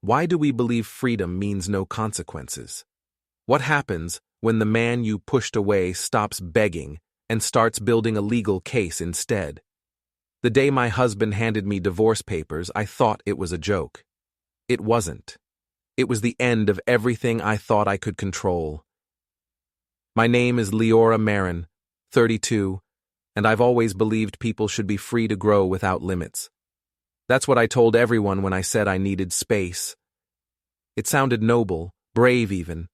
Why do we believe freedom means no consequences? What happens when the man you pushed away stops begging and starts building a legal case instead? The day my husband handed me divorce papers, I thought it was a joke. It wasn't. It was the end of everything I thought I could control. My name is Liora Merrin, 32, and I've always believed people should be free to grow without limits. That's what I told everyone when I said I needed space. It sounded noble, brave even.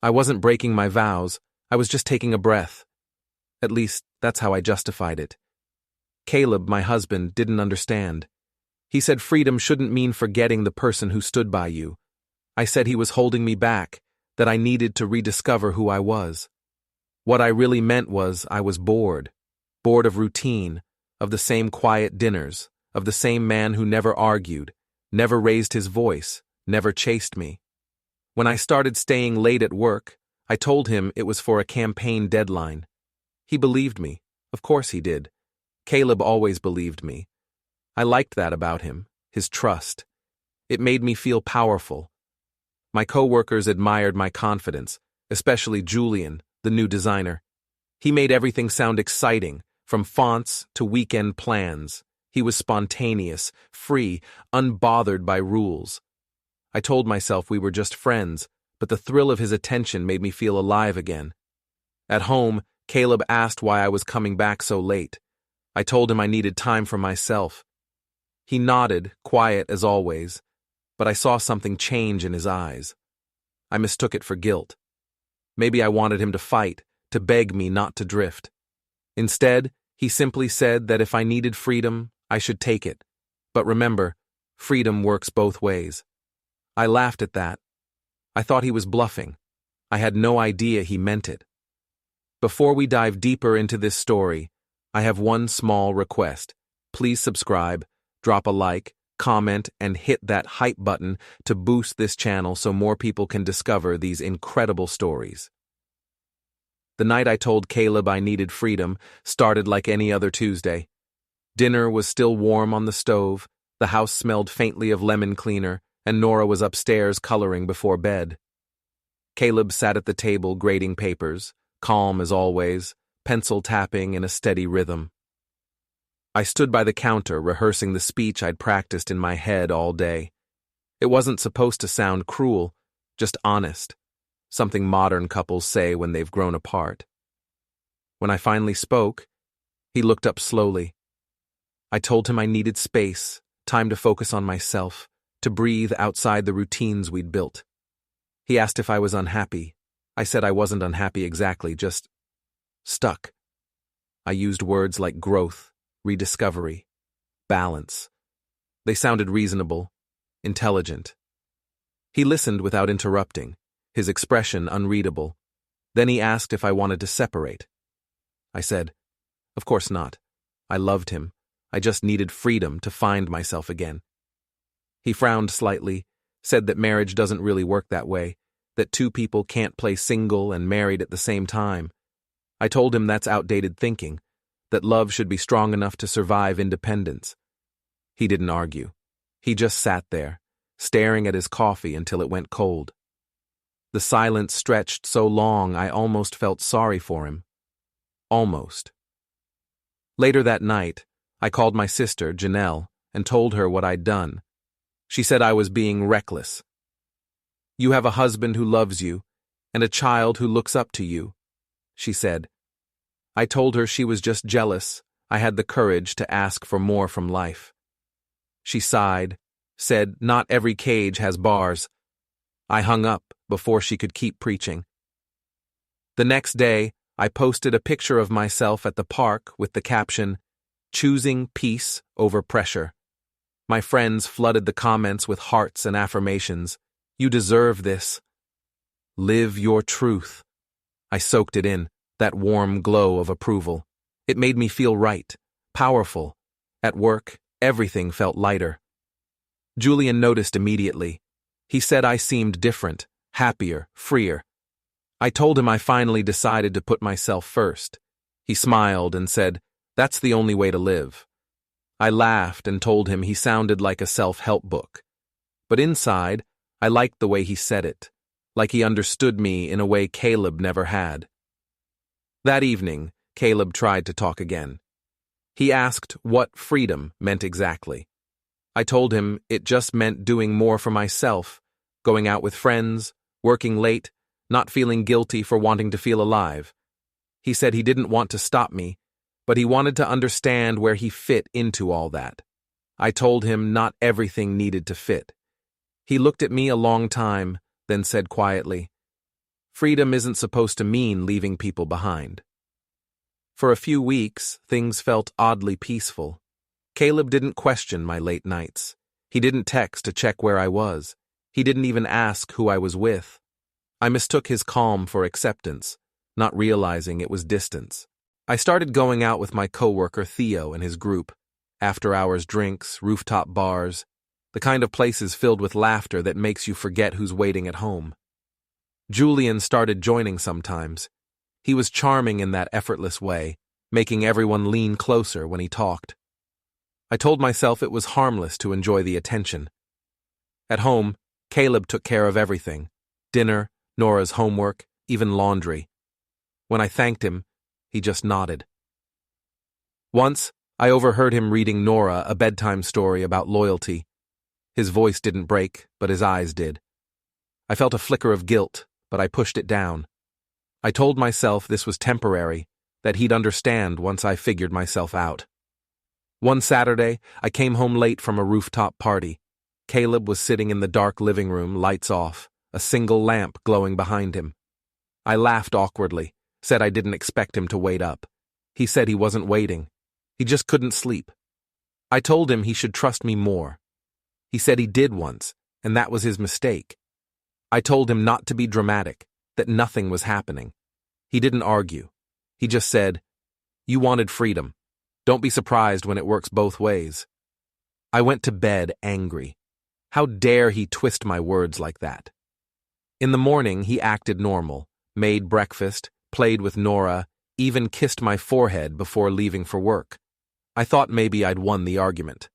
I wasn't breaking my vows, I was just taking a breath. At least, that's how I justified it. Caleb, my husband, didn't understand. He said freedom shouldn't mean forgetting the person who stood by you. I said he was holding me back, that I needed to rediscover who I was. What I really meant was I was bored. Bored of routine, of the same quiet dinners, of the same man who never argued, never raised his voice, never chased me. When I started staying late at work, I told him it was for a campaign deadline. He believed me. Of course he did. Caleb always believed me. I liked that about him, his trust. It made me feel powerful. My coworkers admired my confidence, especially Julian, the new designer. He made everything sound exciting, from fonts to weekend plans. He was spontaneous, free, unbothered by rules. I told myself we were just friends, but the thrill of his attention made me feel alive again. At home, Caleb asked why I was coming back so late. I told him I needed time for myself. He nodded, quiet as always, but I saw something change in his eyes. I mistook it for guilt. Maybe I wanted him to fight, to beg me not to drift. Instead, he simply said that if I needed freedom, I should take it. But remember, freedom works both ways. I laughed at that. I thought he was bluffing. I had no idea he meant it. Before we dive deeper into this story, I have one small request. Please subscribe, drop a like, comment, and hit that hype button to boost this channel so more people can discover these incredible stories. The night I told Caleb I needed freedom started like any other Tuesday. Dinner was still warm on the stove, the house smelled faintly of lemon cleaner, and Nora was upstairs coloring before bed. Caleb sat at the table grading papers, calm as always, pencil tapping in a steady rhythm. I stood by the counter rehearsing the speech I'd practiced in my head all day. It wasn't supposed to sound cruel, just honest, something modern couples say when they've grown apart. When I finally spoke, he looked up slowly. I told him I needed space, time to focus on myself, to breathe outside the routines we'd built. He asked if I was unhappy. I said I wasn't unhappy exactly, just stuck. I used words like growth, rediscovery, balance. They sounded reasonable, intelligent. He listened without interrupting, his expression unreadable. Then he asked if I wanted to separate. I said, of course not. I loved him. I just needed freedom to find myself again. He frowned slightly, said that marriage doesn't really work that way, that two people can't play single and married at the same time. I told him that's outdated thinking, that love should be strong enough to survive independence. He didn't argue. He just sat there, staring at his coffee until it went cold. The silence stretched so long I almost felt sorry for him. Almost. Later that night, I called my sister, Janelle, and told her what I'd done. She said I was being reckless. You have a husband who loves you, and a child who looks up to you, she said. I told her she was just jealous. I had the courage to ask for more from life. She sighed, said not every cage has bars. I hung up before she could keep preaching. The next day, I posted a picture of myself at the park with the caption, "Choosing peace over pressure." My friends flooded the comments with hearts and affirmations. You deserve this. Live your truth. I soaked it in, that warm glow of approval. It made me feel right, powerful. At work, everything felt lighter. Julian noticed immediately. He said I seemed different, happier, freer. I told him I finally decided to put myself first. He smiled and said, that's the only way to live. I laughed and told him he sounded like a self-help book. But inside, I liked the way he said it, like he understood me in a way Caleb never had. That evening, Caleb tried to talk again. He asked what freedom meant exactly. I told him it just meant doing more for myself, going out with friends, working late, not feeling guilty for wanting to feel alive. He said he didn't want to stop me, but he wanted to understand where he fit into all that. I told him not everything needed to fit. He looked at me a long time, then said quietly, "Freedom isn't supposed to mean leaving people behind." For a few weeks, things felt oddly peaceful. Caleb didn't question my late nights. He didn't text to check where I was. He didn't even ask who I was with. I mistook his calm for acceptance, not realizing it was distance. I started going out with my coworker Theo and his group. After-hours drinks, rooftop bars, the kind of places filled with laughter that makes you forget who's waiting at home. Julian started joining sometimes. He was charming in that effortless way, making everyone lean closer when he talked. I told myself it was harmless to enjoy the attention. At home, Caleb took care of everything: dinner, Nora's homework, even laundry. When I thanked him, he just nodded. Once, I overheard him reading Nora a bedtime story about loyalty. His voice didn't break, but his eyes did. I felt a flicker of guilt, but I pushed it down. I told myself this was temporary, that he'd understand once I figured myself out. One Saturday, I came home late from a rooftop party. Caleb was sitting in the dark living room, lights off, a single lamp glowing behind him. I laughed awkwardly, said I didn't expect him to wait up. He said he wasn't waiting. He just couldn't sleep. I told him he should trust me more. He said he did once, and that was his mistake. I told him not to be dramatic, that nothing was happening. He didn't argue. He just said, "You wanted freedom. Don't be surprised when it works both ways." I went to bed angry. How dare he twist my words like that? In the morning, he acted normal, made breakfast, played with Nora, even kissed my forehead before leaving for work. I thought maybe I'd won the argument.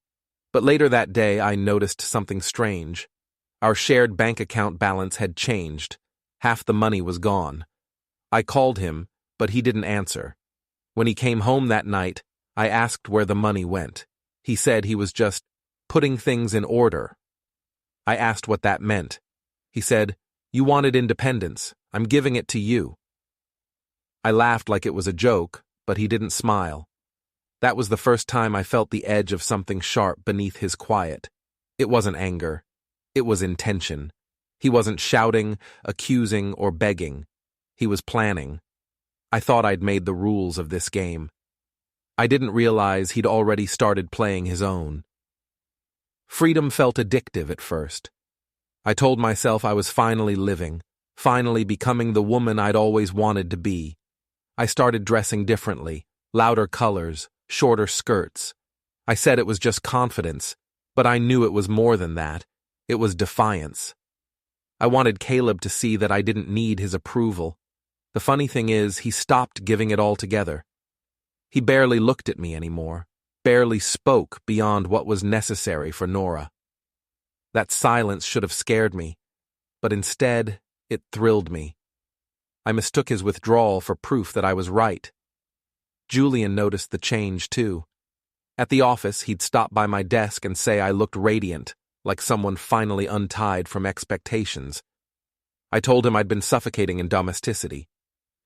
But later that day, I noticed something strange. Our shared bank account balance had changed. Half the money was gone. I called him, but he didn't answer. When he came home that night, I asked where the money went. He said he was just putting things in order. I asked what that meant. He said, "You wanted independence. I'm giving it to you." I laughed like it was a joke, but he didn't smile. That was the first time I felt the edge of something sharp beneath his quiet. It wasn't anger. It was intention. He wasn't shouting, accusing, or begging. He was planning. I thought I'd made the rules of this game. I didn't realize he'd already started playing his own. Freedom felt addictive at first. I told myself I was finally living, finally becoming the woman I'd always wanted to be. I started dressing differently, louder colors, shorter skirts. I said it was just confidence, but I knew it was more than that. It was defiance. I wanted Caleb to see that I didn't need his approval. The funny thing is, he stopped giving it altogether. He barely looked at me anymore, barely spoke beyond what was necessary for Nora. That silence should have scared me, but instead, it thrilled me. I mistook his withdrawal for proof that I was right. Julian noticed the change, too. At the office, he'd stop by my desk and say I looked radiant, like someone finally untied from expectations. I told him I'd been suffocating in domesticity.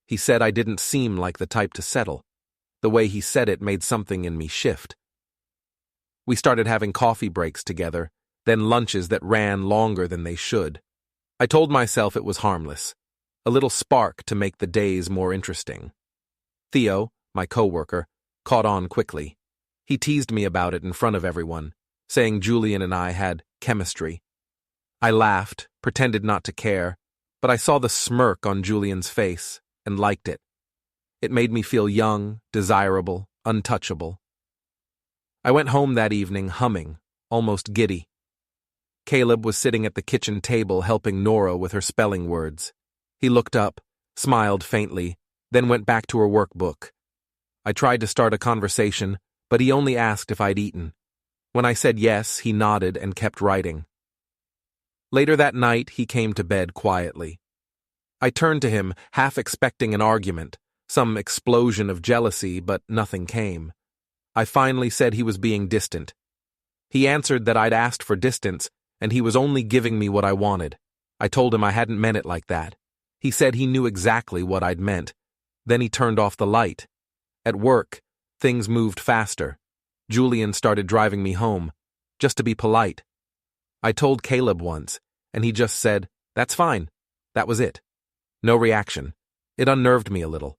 He said I didn't seem like the type to settle. The way he said it made something in me shift. We started having coffee breaks together, then lunches that ran longer than they should. I told myself it was harmless, a little spark to make the days more interesting. Theo, my coworker, caught on quickly. He teased me about it in front of everyone, saying Julian and I had chemistry. I laughed, pretended not to care, but I saw the smirk on Julian's face and liked it. It made me feel young, desirable, untouchable. I went home that evening humming, almost giddy. Caleb was sitting at the kitchen table helping Nora with her spelling words. He looked up, smiled faintly, then went back to her workbook. I tried to start a conversation, but he only asked if I'd eaten. When I said yes, he nodded and kept writing. Later that night, he came to bed quietly. I turned to him, half expecting an argument, some explosion of jealousy, but nothing came. I finally said he was being distant. He answered that I'd asked for distance, and he was only giving me what I wanted. I told him I hadn't meant it like that. He said he knew exactly what I'd meant. Then he turned off the light. At work, things moved faster. Julian started driving me home, just to be polite. I told Caleb once, and he just said, "That's fine." That was it. No reaction. It unnerved me a little.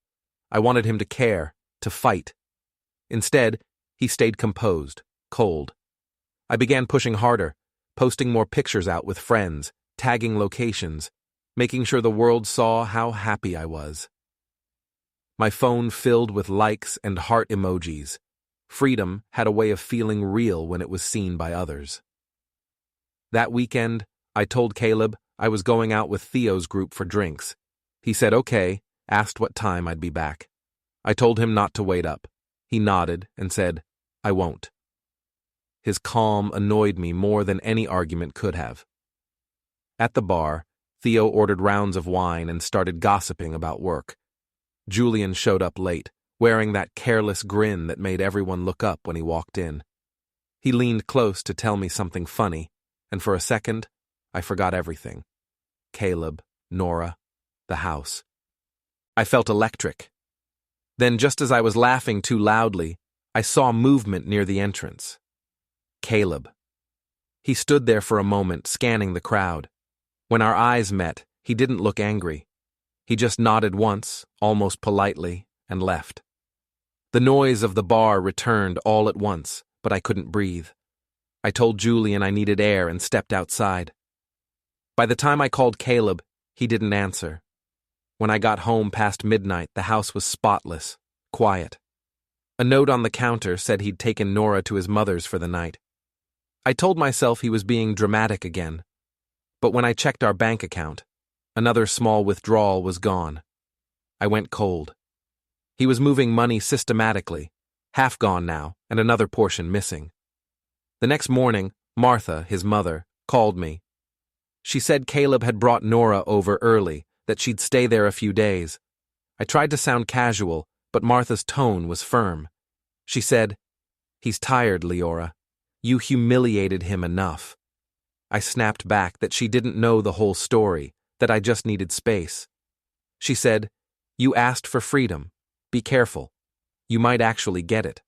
I wanted him to care, to fight. Instead, he stayed composed, cold. I began pushing harder, posting more pictures out with friends, tagging locations, making sure the world saw how happy I was. My phone filled with likes and heart emojis. Freedom had a way of feeling real when it was seen by others. That weekend, I told Caleb I was going out with Theo's group for drinks. He said okay, asked what time I'd be back. I told him not to wait up. He nodded and said, "I won't." His calm annoyed me more than any argument could have. At the bar, Theo ordered rounds of wine and started gossiping about work. Julian showed up late, wearing that careless grin that made everyone look up when he walked in. He leaned close to tell me something funny, and for a second, I forgot everything. Caleb, Nora, the house. I felt electric. Then, just as I was laughing too loudly, I saw movement near the entrance. Caleb. He stood there for a moment, scanning the crowd. When our eyes met, he didn't look angry. He just nodded once, almost politely, and left. The noise of the bar returned all at once, but I couldn't breathe. I told Julian I needed air and stepped outside. By the time I called Caleb, he didn't answer. When I got home past midnight, the house was spotless, quiet. A note on the counter said he'd taken Nora to his mother's for the night. I told myself he was being dramatic again. But when I checked our bank account, another small withdrawal was gone. I went cold. He was moving money systematically, half gone now, and another portion missing. The next morning, Martha, his mother, called me. She said Caleb had brought Nora over early, that she'd stay there a few days. I tried to sound casual, but Martha's tone was firm. She said, "He's tired, Liora. You humiliated him enough." I snapped back that she didn't know the whole story, that I just needed space. She said, "You asked for freedom. Be careful. You might actually get it."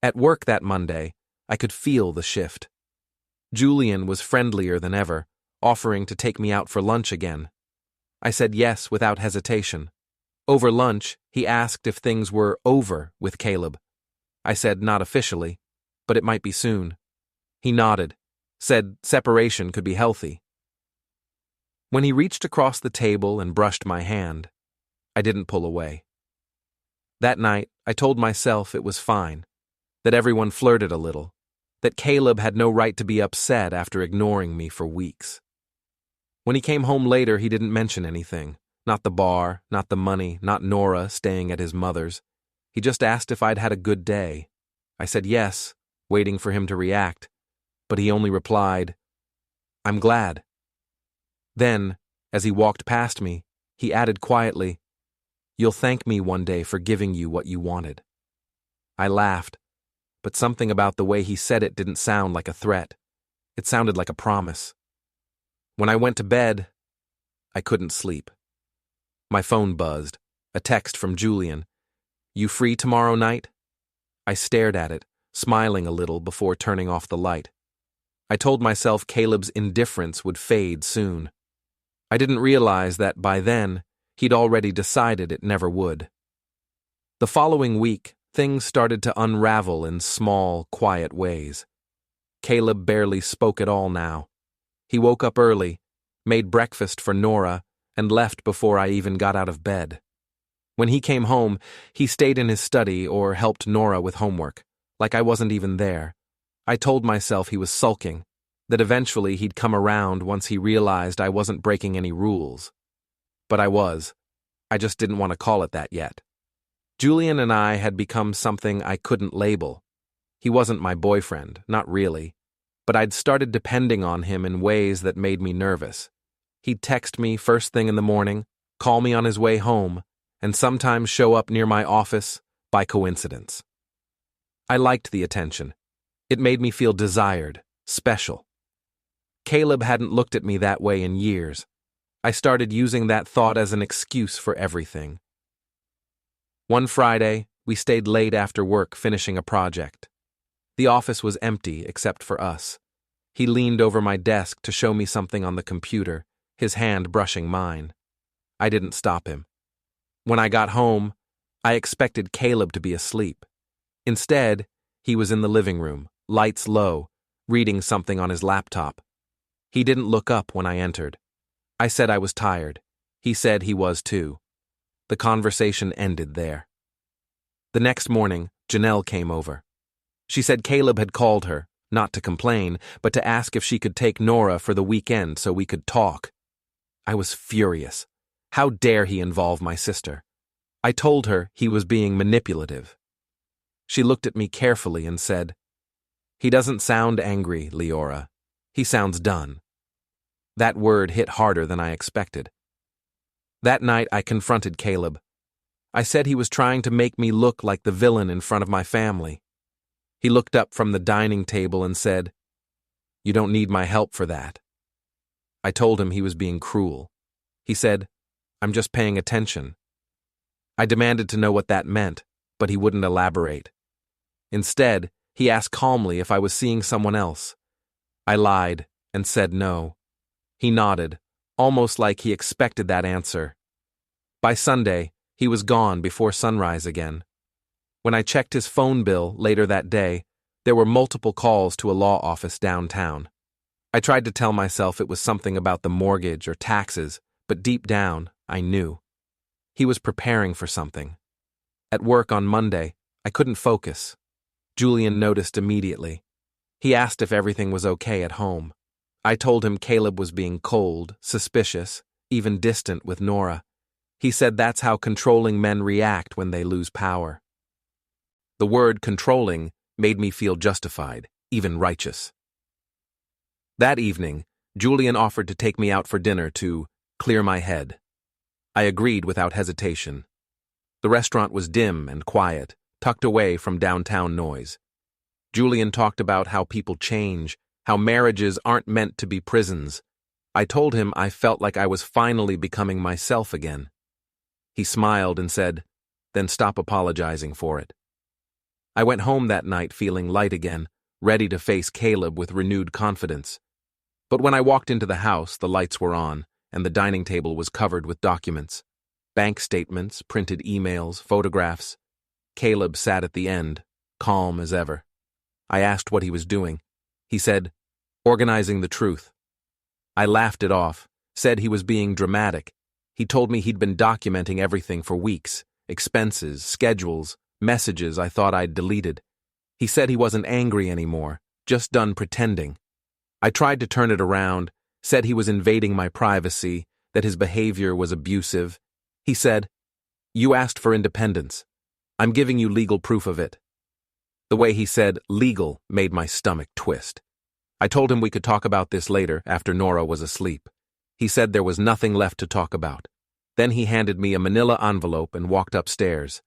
At work that Monday, I could feel the shift. Julian was friendlier than ever, offering to take me out for lunch again. I said yes without hesitation. Over lunch, he asked if things were over with Caleb. I said not officially, but it might be soon. He nodded, said separation could be healthy. When he reached across the table and brushed my hand, I didn't pull away. That night, I told myself it was fine, that everyone flirted a little, that Caleb had no right to be upset after ignoring me for weeks. When he came home later, he didn't mention anything. Not the bar, not the money, not Nora staying at his mother's. He just asked if I'd had a good day. I said yes, waiting for him to react, but he only replied, "I'm glad." Then, as he walked past me, he added quietly, "You'll thank me one day for giving you what you wanted." I laughed, but something about the way he said it didn't sound like a threat. It sounded like a promise. When I went to bed, I couldn't sleep. My phone buzzed, a text from Julian. "You free tomorrow night?" I stared at it, smiling a little before turning off the light. I told myself Caleb's indifference would fade soon. I didn't realize that by then, he'd already decided it never would. The following week, things started to unravel in small, quiet ways. Caleb barely spoke at all now. He woke up early, made breakfast for Nora, and left before I even got out of bed. When he came home, he stayed in his study or helped Nora with homework, like I wasn't even there. I told myself he was sulking, that eventually he'd come around once he realized I wasn't breaking any rules. But I was. I just didn't want to call it that yet. Julian and I had become something I couldn't label. He wasn't my boyfriend, not really. but I'd started depending on him in ways that made me nervous. He'd text me first thing in the morning, call me on his way home, and sometimes show up near my office by coincidence. I liked the attention. It made me feel desired, special. Caleb hadn't looked at me that way in years. I started using that thought as an excuse for everything. One Friday, we stayed late after work finishing a project. The office was empty except for us. He leaned over my desk to show me something on the computer, his hand brushing mine. I didn't stop him. When I got home, I expected Caleb to be asleep. Instead, he was in the living room, lights low, reading something on his laptop. He didn't look up when I entered. I said I was tired. He said he was too. The conversation ended there. The next morning, Janelle came over. She said Caleb had called her, not to complain, but to ask if she could take Nora for the weekend so we could talk. I was furious. How dare he involve my sister? I told her he was being manipulative. She looked at me carefully and said, "He doesn't sound angry, Liora. He sounds done." That word hit harder than I expected. That night I confronted Caleb. I said he was trying to make me look like the villain in front of my family. He looked up from the dining table and said, "You don't need my help for that." I told him he was being cruel. He said, "I'm just paying attention." I demanded to know what that meant, but he wouldn't elaborate. Instead, he asked calmly if I was seeing someone else. I lied and said no. He nodded, almost like he expected that answer. By Sunday, he was gone before sunrise again. When I checked his phone bill later that day, there were multiple calls to a law office downtown. I tried to tell myself it was something about the mortgage or taxes, but deep down, I knew. He was preparing for something. At work on Monday, I couldn't focus. Julian noticed immediately. He asked if everything was okay at home. I told him Caleb was being cold, suspicious, even distant with Nora. He said that's how controlling men react when they lose power. The word controlling made me feel justified, even righteous. That evening, Julian offered to take me out for dinner to clear my head. I agreed without hesitation. The restaurant was dim and quiet, tucked away from downtown noise. Julian talked about how people change, how marriages aren't meant to be prisons. I told him I felt like I was finally becoming myself again. He smiled and said, "Then stop apologizing for it." I went home that night feeling light again, ready to face Caleb with renewed confidence. But when I walked into the house, the lights were on, and the dining table was covered with documents. Bank statements, printed emails, photographs. Caleb sat at the end, calm as ever. I asked what he was doing. He said, "Organizing the truth." I laughed it off, said he was being dramatic. He told me he'd been documenting everything for weeks, expenses, schedules, messages I thought I'd deleted. He said he wasn't angry anymore, just done pretending. I tried to turn it around, said he was invading my privacy, that his behavior was abusive. He said, "You asked for independence. I'm giving you legal proof of it." The way he said legal made my stomach twist. I told him we could talk about this later after Nora was asleep. He said there was nothing left to talk about. Then he handed me a manila envelope and walked upstairs.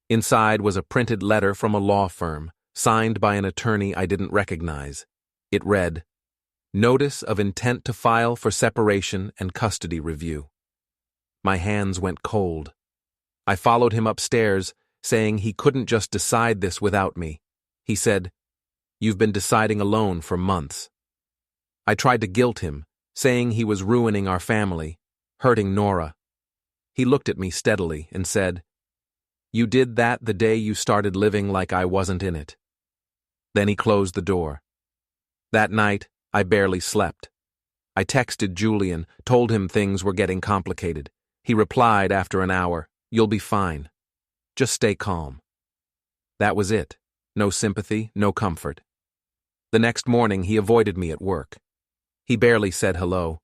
Inside was a printed letter from a law firm, signed by an attorney I didn't recognize. It read, "Notice of intent to file for separation and custody review." My hands went cold. I followed him upstairs, saying he couldn't just decide this without me. He said, "You've been deciding alone for months." I tried to guilt him, saying he was ruining our family, hurting Nora. He looked at me steadily and said, "You did that the day you started living like I wasn't in it." Then he closed the door. That night, I barely slept. I texted Julian, told him things were getting complicated. He replied after an hour, "You'll be fine. Just stay calm." That was it. No sympathy, no comfort. The next morning, he avoided me at work. He barely said hello.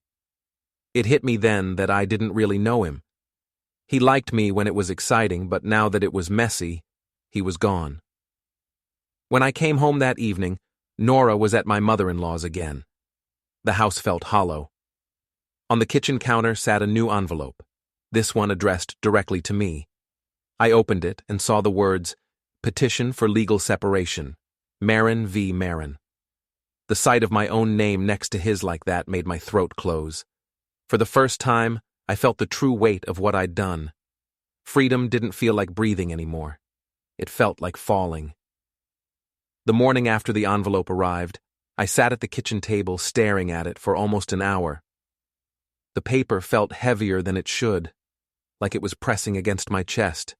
It hit me then that I didn't really know him. He liked me when it was exciting, but now that it was messy, he was gone. When I came home that evening, Nora was at my mother-in-law's again. The house felt hollow. On the kitchen counter sat a new envelope, this one addressed directly to me. I opened it and saw the words, Petition for Legal Separation, Merrin v. Merrin. The sight of my own name next to his like that made my throat close. For the first time, I felt the true weight of what I'd done. Freedom didn't feel like breathing anymore. It felt like falling. The morning after the envelope arrived, I sat at the kitchen table staring at it for almost an hour. The paper felt heavier than it should, like it was pressing against my chest.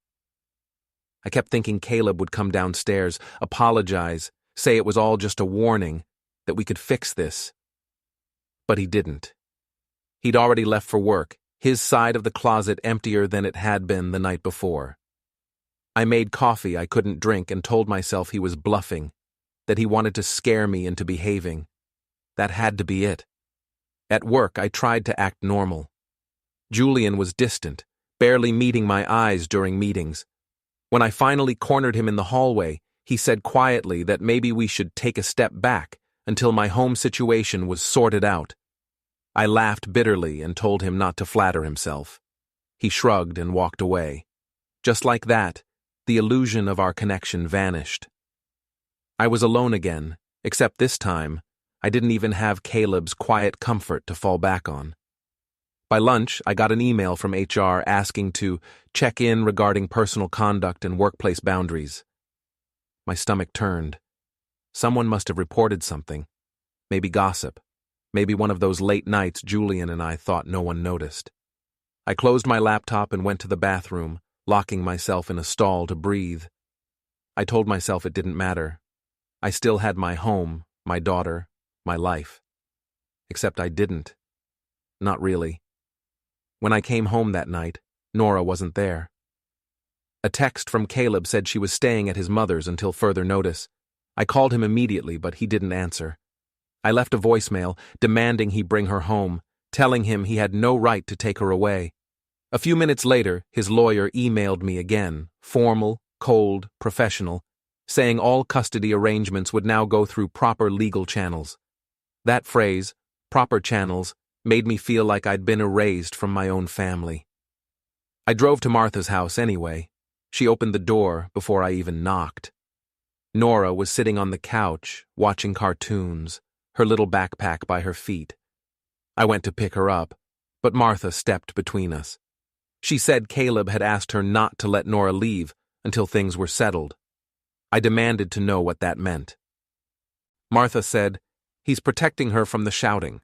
I kept thinking Caleb would come downstairs, apologize, say it was all just a warning, that we could fix this. But he didn't. He'd already left for work, his side of the closet emptier than it had been the night before. I made coffee I couldn't drink and told myself he was bluffing, that he wanted to scare me into behaving. That had to be it. At work, I tried to act normal. Julian was distant, barely meeting my eyes during meetings. When I finally cornered him in the hallway, he said quietly that maybe we should take a step back until my home situation was sorted out. I laughed bitterly and told him not to flatter himself. He shrugged and walked away. Just like that, the illusion of our connection vanished. I was alone again, except this time, I didn't even have Caleb's quiet comfort to fall back on. By lunch, I got an email from HR asking to check in regarding personal conduct and workplace boundaries. My stomach turned. Someone must have reported something. Maybe gossip. Maybe one of those late nights Julian and I thought no one noticed. I closed my laptop and went to the bathroom, locking myself in a stall to breathe. I told myself it didn't matter. I still had my home, my daughter, my life. Except I didn't. Not really. When I came home that night, Nora wasn't there. A text from Caleb said she was staying at his mother's until further notice. I called him immediately, but he didn't answer. I left a voicemail demanding he bring her home, telling him he had no right to take her away. A few minutes later, his lawyer emailed me again, formal, cold, professional, saying all custody arrangements would now go through proper legal channels. That phrase, proper channels, made me feel like I'd been erased from my own family. I drove to Martha's house anyway. She opened the door before I even knocked. Nora was sitting on the couch, watching cartoons, her little backpack by her feet. I went to pick her up, but Martha stepped between us. She said Caleb had asked her not to let Nora leave until things were settled. I demanded to know what that meant. Martha said, "He's protecting her from the shouting."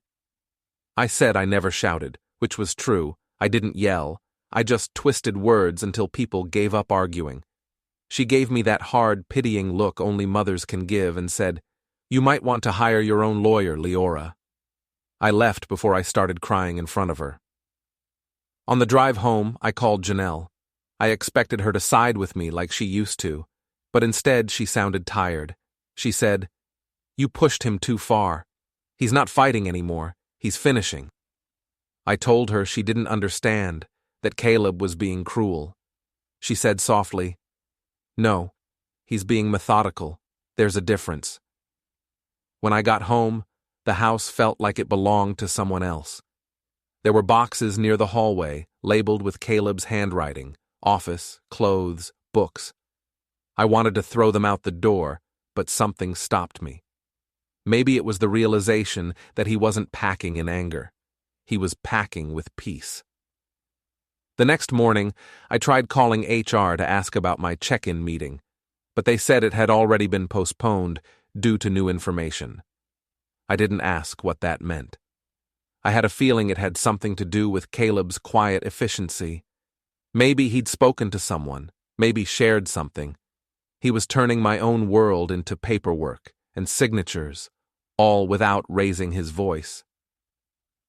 I said I never shouted, which was true. I didn't yell. I just twisted words until people gave up arguing. She gave me that hard, pitying look only mothers can give and said, "You might want to hire your own lawyer, Liora." I left before I started crying in front of her. On the drive home, I called Janelle. I expected her to side with me like she used to, but instead she sounded tired. She said, "You pushed him too far. He's not fighting anymore. He's finishing." I told her she didn't understand, that Caleb was being cruel. She said softly, "No, he's being methodical. There's a difference." When I got home, the house felt like it belonged to someone else. There were boxes near the hallway, labeled with Caleb's handwriting, office, clothes, books. I wanted to throw them out the door, but something stopped me. Maybe it was the realization that he wasn't packing in anger. He was packing with peace. The next morning, I tried calling HR to ask about my check-in meeting, but they said it had already been postponed due to new information. I didn't ask what that meant. I had a feeling it had something to do with Caleb's quiet efficiency. Maybe he'd spoken to someone, maybe shared something. He was turning my own world into paperwork and signatures, all without raising his voice.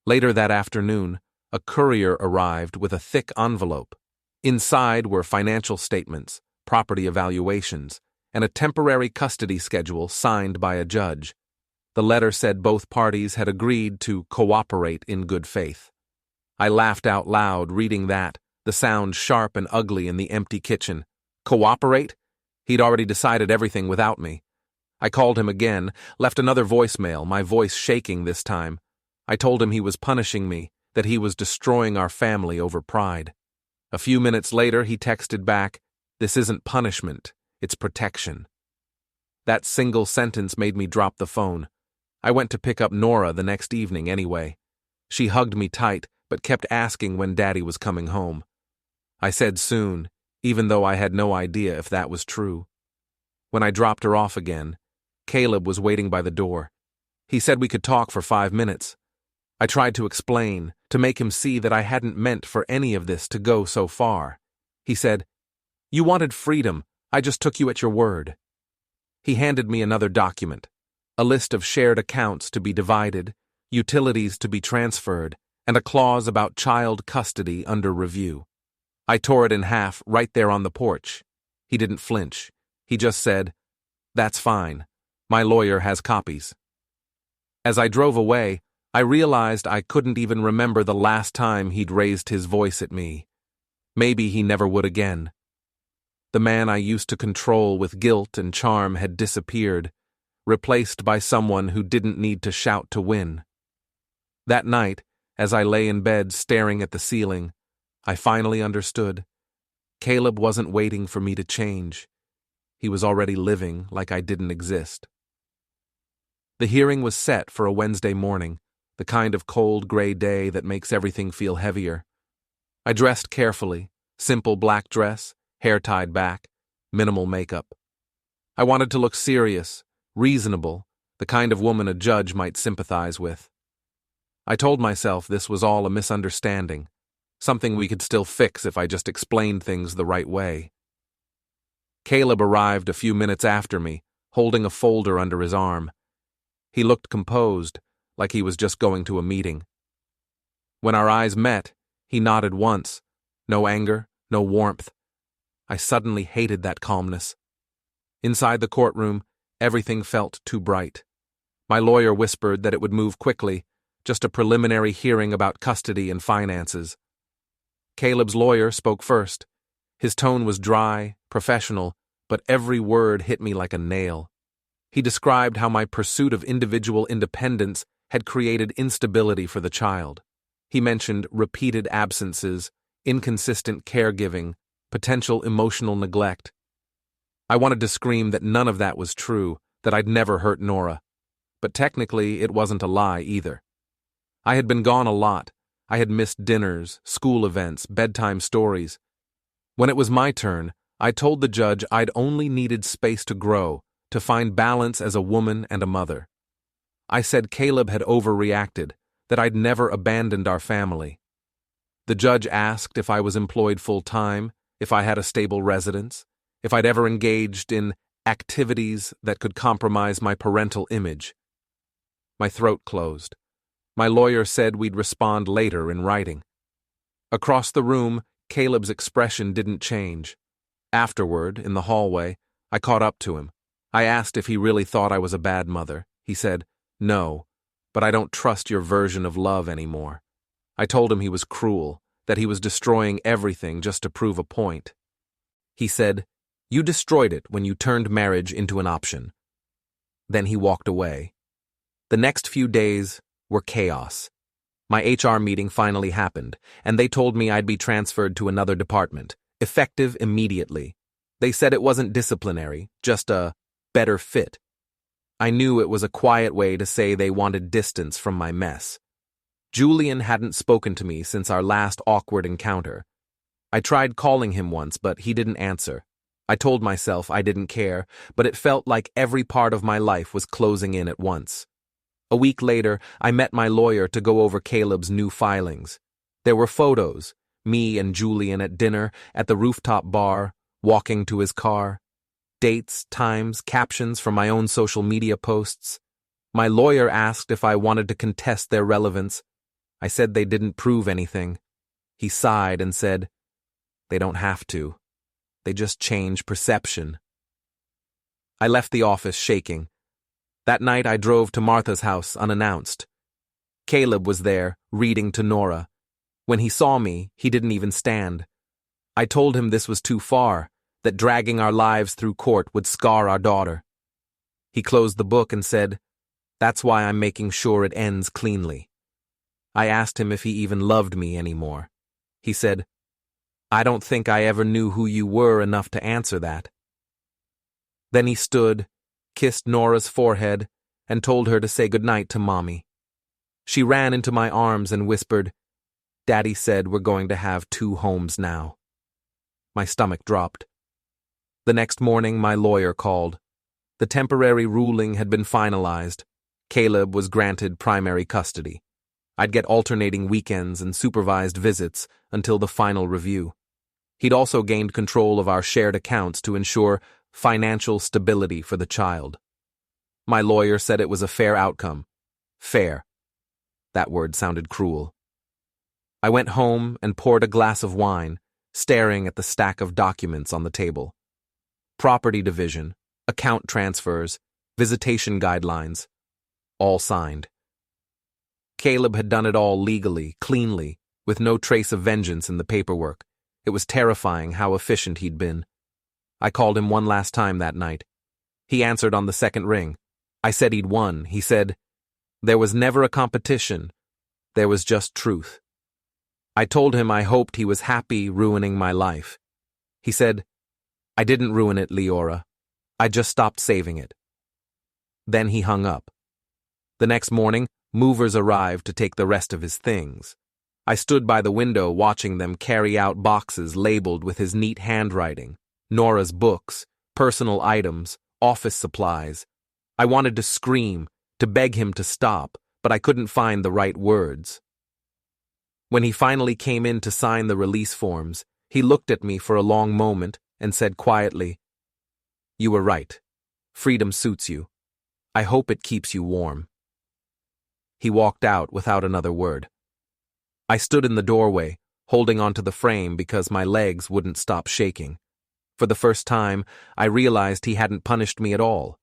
Later that afternoon, a courier arrived with a thick envelope. Inside were financial statements, property evaluations, and a temporary custody schedule signed by a judge. The letter said both parties had agreed to cooperate in good faith. I laughed out loud reading that, the sound sharp and ugly in the empty kitchen. Cooperate? He'd already decided everything without me. I called him again, left another voicemail, my voice shaking this time. I told him he was punishing me, that he was destroying our family over pride. A few minutes later, he texted back, "This isn't punishment, it's protection." That single sentence made me drop the phone. I went to pick up Nora the next evening anyway. She hugged me tight, but kept asking when Daddy was coming home. I said soon, even though I had no idea if that was true. When I dropped her off again, Caleb was waiting by the door. He said we could talk for 5 minutes. I tried to explain, to make him see that I hadn't meant for any of this to go so far. He said, "You wanted freedom, I just took you at your word." He handed me another document, a list of shared accounts to be divided, utilities to be transferred, and a clause about child custody under review. I tore it in half right there on the porch. He didn't flinch. He just said, "That's fine. My lawyer has copies." As I drove away, I realized I couldn't even remember the last time he'd raised his voice at me. Maybe he never would again. The man I used to control with guilt and charm had disappeared, replaced by someone who didn't need to shout to win. That night, as I lay in bed staring at the ceiling, I finally understood. Caleb wasn't waiting for me to change. He was already living like I didn't exist. The hearing was set for a Wednesday morning, the kind of cold gray day that makes everything feel heavier. I dressed carefully, simple black dress, hair tied back, minimal makeup. I wanted to look serious, reasonable, the kind of woman a judge might sympathize with. I told myself this was all a misunderstanding, something we could still fix if I just explained things the right way. Caleb arrived a few minutes after me, holding a folder under his arm. He looked composed, like he was just going to a meeting. When our eyes met, he nodded once. No anger, no warmth. I suddenly hated that calmness. Inside the courtroom, everything felt too bright. My lawyer whispered that it would move quickly, just a preliminary hearing about custody and finances. Caleb's lawyer spoke first. His tone was dry, professional, but every word hit me like a nail. He described how my pursuit of individual independence had created instability for the child. He mentioned repeated absences, inconsistent caregiving, potential emotional neglect. I wanted to scream that none of that was true, that I'd never hurt Nora. But technically, it wasn't a lie either. I had been gone a lot. I had missed dinners, school events, bedtime stories. When it was my turn, I told the judge I'd only needed space to grow, to find balance as a woman and a mother. I said Caleb had overreacted, that I'd never abandoned our family. The judge asked if I was employed full-time, if I had a stable residence, if I'd ever engaged in activities that could compromise my parental image. My throat closed. My lawyer said we'd respond later in writing. Across the room, Caleb's expression didn't change. Afterward, in the hallway, I caught up to him. I asked if he really thought I was a bad mother. He said, "No, but I don't trust your version of love anymore." I told him he was cruel, that he was destroying everything just to prove a point. He said, "You destroyed it when you turned marriage into an option." Then he walked away. The next few days were chaos. My HR meeting finally happened, and they told me I'd be transferred to another department, effective immediately. They said it wasn't disciplinary, just a better fit. I knew it was a quiet way to say they wanted distance from my mess. Julian hadn't spoken to me since our last awkward encounter. I tried calling him once, but he didn't answer. I told myself I didn't care, but it felt like every part of my life was closing in at once. A week later, I met my lawyer to go over Caleb's new filings. There were photos, me and Julian at dinner, at the rooftop bar, walking to his car. Dates, times, captions from my own social media posts. My lawyer asked if I wanted to contest their relevance. I said they didn't prove anything. He sighed and said, "They don't have to. They just change perception." I left the office shaking. That night I drove to Martha's house unannounced. Caleb was there, reading to Nora. When he saw me, he didn't even stand. I told him this was too far, that dragging our lives through court would scar our daughter. He closed the book and said, "That's why I'm making sure it ends cleanly." I asked him if he even loved me anymore. He said, "I don't think I ever knew who you were enough to answer that." Then he stood, kissed Nora's forehead, and told her to say goodnight to Mommy. She ran into my arms and whispered, "Daddy said we're going to have 2 homes now." My stomach dropped. The next morning, my lawyer called. The temporary ruling had been finalized. Caleb was granted primary custody. I'd get alternating weekends and supervised visits until the final review. He'd also gained control of our shared accounts to ensure financial stability for the child. My lawyer said it was a fair outcome. Fair. That word sounded cruel. I went home and poured a glass of wine, staring at the stack of documents on the table. Property division, account transfers, visitation guidelines, all signed. Caleb had done it all legally, cleanly, with no trace of vengeance in the paperwork. It was terrifying how efficient he'd been. I called him one last time that night. He answered on the second ring. I said he'd won. He said, "There was never a competition. There was just truth." I told him I hoped he was happy ruining my life. He said, "I didn't ruin it, Liora. I just stopped saving it." Then he hung up. The next morning, movers arrived to take the rest of his things. I stood by the window watching them carry out boxes labeled with his neat handwriting, Nora's books, personal items, office supplies. I wanted to scream, to beg him to stop, but I couldn't find the right words. When he finally came in to sign the release forms, he looked at me for a long moment and said quietly, "You were right. Freedom suits you. I hope it keeps you warm." He walked out without another word. I stood in the doorway, holding onto the frame because my legs wouldn't stop shaking. For the first time, I realized he hadn't punished me at all.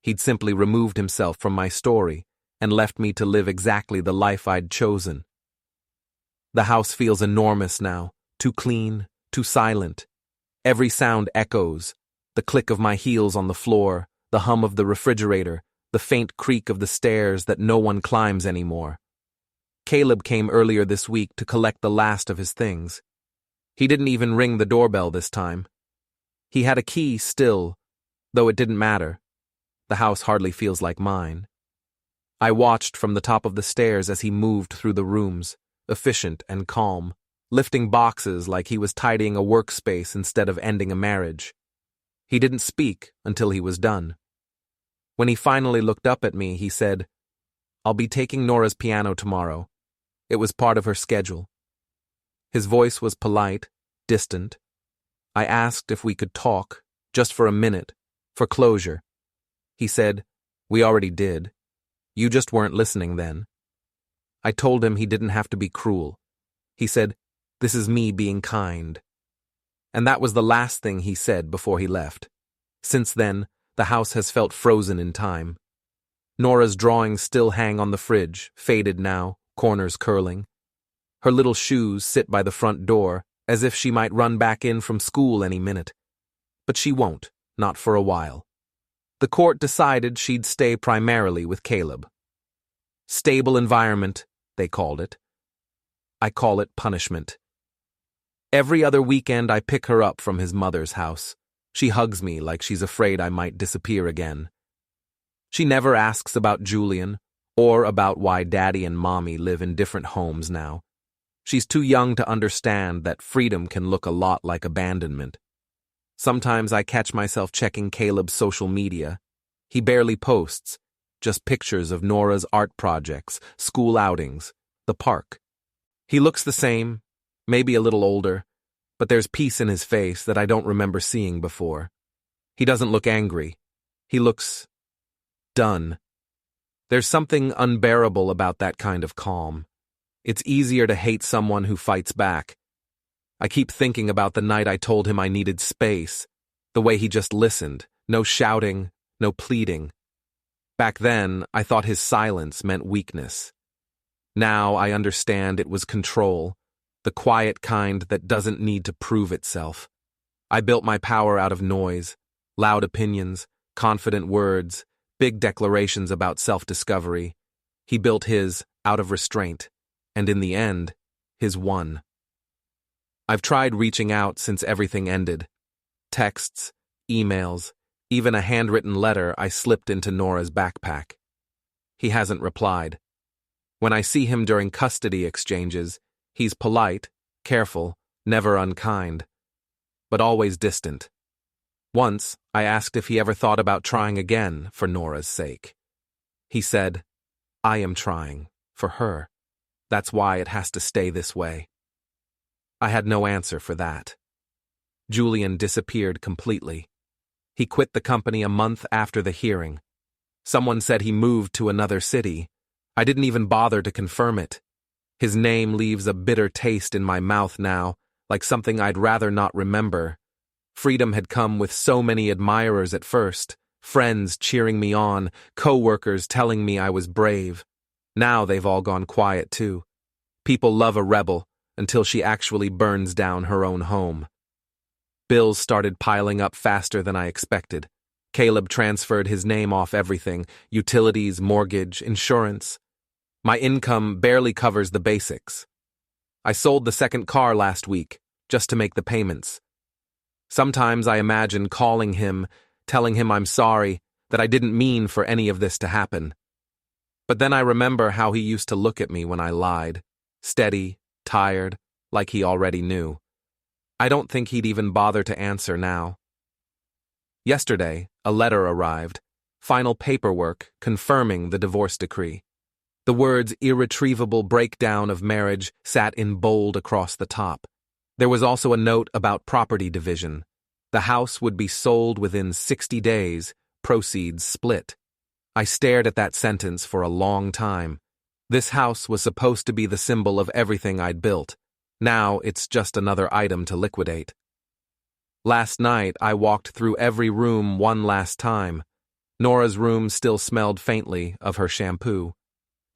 He'd simply removed himself from my story and left me to live exactly the life I'd chosen. The house feels enormous now, too clean, too silent. Every sound echoes, the click of my heels on the floor, the hum of the refrigerator, the faint creak of the stairs that no one climbs anymore. Caleb came earlier this week to collect the last of his things. He didn't even ring the doorbell this time. He had a key still, though it didn't matter. The house hardly feels like mine. I watched from the top of the stairs as he moved through the rooms, efficient and calm, lifting boxes like he was tidying a workspace instead of ending a marriage. He didn't speak until he was done. When he finally looked up at me, he said, "I'll be taking Nora's piano tomorrow." It was part of her schedule. His voice was polite, distant. I asked if we could talk, just for a minute, for closure. He said, "We already did. You just weren't listening then." I told him he didn't have to be cruel. He said, "This is me being kind." And that was the last thing he said before he left. Since then, the house has felt frozen in time. Nora's drawings still hang on the fridge, faded now, corners curling. Her little shoes sit by the front door, as if she might run back in from school any minute. But she won't, not for a while. The court decided she'd stay primarily with Caleb. Stable environment, they called it. I call it punishment. Every other weekend I pick her up from his mother's house. She hugs me like she's afraid I might disappear again. She never asks about Julian, or about why Daddy and Mommy live in different homes now. She's too young to understand that freedom can look a lot like abandonment. Sometimes I catch myself checking Caleb's social media. He barely posts, just pictures of Nora's art projects, school outings, the park. He looks the same, maybe a little older, but there's peace in his face that I don't remember seeing before. He doesn't look angry. He looks done. There's something unbearable about that kind of calm. It's easier to hate someone who fights back. I keep thinking about the night I told him I needed space, the way he just listened, no shouting, no pleading. Back then, I thought his silence meant weakness. Now I understand it was control, the quiet kind that doesn't need to prove itself. I built my power out of noise, loud opinions, confident words, Big declarations about self-discovery. He built his out of restraint, and in the end, his won. I've tried reaching out since everything ended. Texts, emails, even a handwritten letter I slipped into Nora's backpack. He hasn't replied. When I see him during custody exchanges, he's polite, careful, never unkind, but always distant. Once, I asked if he ever thought about trying again for Nora's sake. He said, "I am trying, for her. That's why it has to stay this way." I had no answer for that. Julian disappeared completely. He quit the company a month after the hearing. Someone said he moved to another city. I didn't even bother to confirm it. His name leaves a bitter taste in my mouth now, like something I'd rather not remember. Freedom had come with so many admirers at first, friends cheering me on, co-workers telling me I was brave. Now they've all gone quiet too. People love a rebel until she actually burns down her own home. Bills started piling up faster than I expected. Caleb transferred his name off everything: utilities, mortgage, insurance. My income barely covers the basics. I sold the second car last week, just to make the payments. Sometimes I imagine calling him, telling him I'm sorry, that I didn't mean for any of this to happen. But then I remember how he used to look at me when I lied, steady, tired, like he already knew. I don't think he'd even bother to answer now. Yesterday, a letter arrived, final paperwork confirming the divorce decree. The words "irretrievable breakdown of marriage" sat in bold across the top. There was also a note about property division. The house would be sold within 60 days, proceeds split. I stared at that sentence for a long time. This house was supposed to be the symbol of everything I'd built. Now it's just another item to liquidate. Last night I walked through every room one last time. Nora's room still smelled faintly of her shampoo.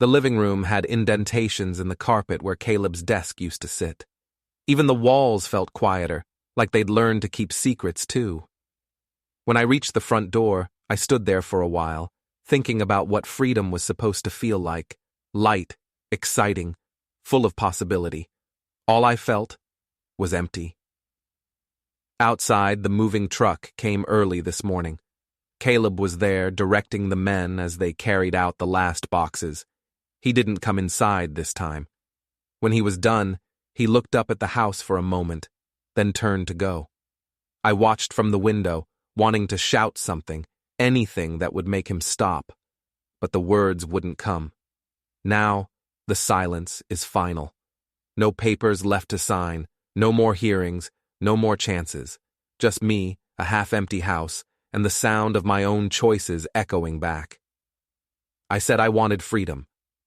The living room had indentations in the carpet where Caleb's desk used to sit. Even the walls felt quieter, like they'd learned to keep secrets too. When I reached the front door, I stood there for a while, thinking about what freedom was supposed to feel like: light, exciting, full of possibility. All I felt was empty. Outside, the moving truck came early this morning. Caleb was there, directing the men as they carried out the last boxes. He didn't come inside this time. When he was done, he looked up at the house for a moment, then turned to go. I watched from the window, wanting to shout something, anything that would make him stop. But the words wouldn't come. Now, the silence is final. No papers left to sign, no more hearings, no more chances. Just me, a half-empty house, and the sound of my own choices echoing back. I said I wanted freedom.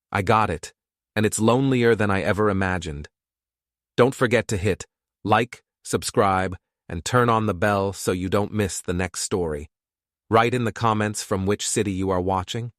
I got it, and it's lonelier than I ever imagined. Don't forget to hit like, subscribe, and turn on the bell so you don't miss the next story. Write in the comments from which city you are watching.